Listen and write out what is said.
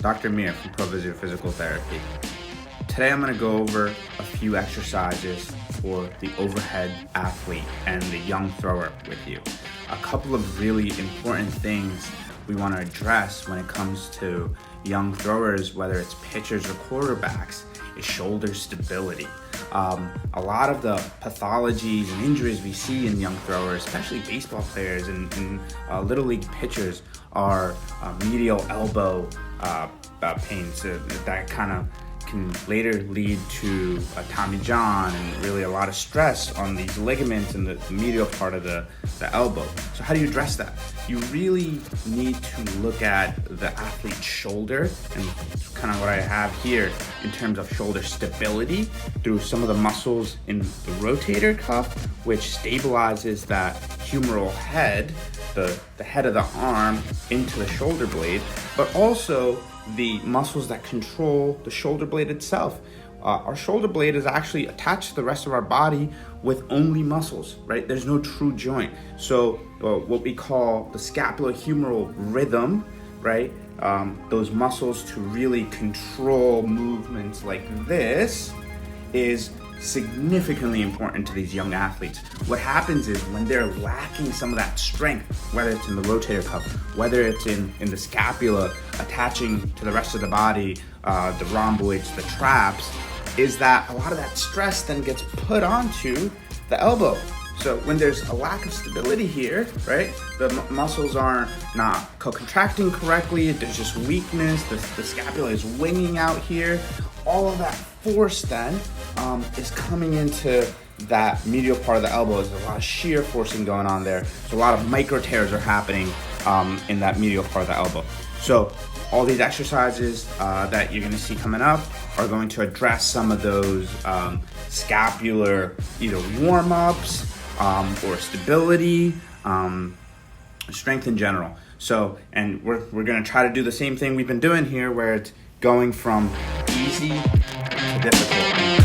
Dr. Mir from ProFysio Physical Therapy. Today I'm going to go over a few exercises for the overhead athlete and the young thrower with you. A couple of really important things we want to address when it comes to young throwers, whether it's pitchers or quarterbacks, is shoulder stability. A lot of the pathologies and injuries we see in young throwers, especially baseball players and little league pitchers, are medial elbow pains that kind of can later lead to Tommy John and really a lot of stress on these ligaments in the medial part of the elbow. So how do you address that? You really need to look at the athlete's shoulder, and kind of what I have here in terms of shoulder stability through some of the muscles in the rotator cuff, which stabilizes that humeral head, the head of the arm into the shoulder blade, but also the muscles that control the shoulder blade itself. Our shoulder blade is actually attached to the rest of our body with only muscles, right? There's no true joint. So what we call the scapulohumeral rhythm, right? Those muscles to really control movements like this is significantly important to these young athletes. What happens is when they're lacking some of that strength, whether it's in the rotator cuff, whether it's in the scapula attaching to the rest of the body, the rhomboids, the traps, is that a lot of that stress then gets put onto the elbow. So when there's a lack of stability here, right, the muscles are not contracting correctly, there's just weakness, the scapula is winging out here, all of that force then is coming into that medial part of the elbow. There's a lot of shear forcing going on there. So a lot of micro tears are happening in that medial part of the elbow. So all these exercises that you're going to see coming up are going to address some of those scapular either warm-ups or stability, strength in general. So, and we're going to try to do the same thing we've been doing here, where it's going from easy to difficult.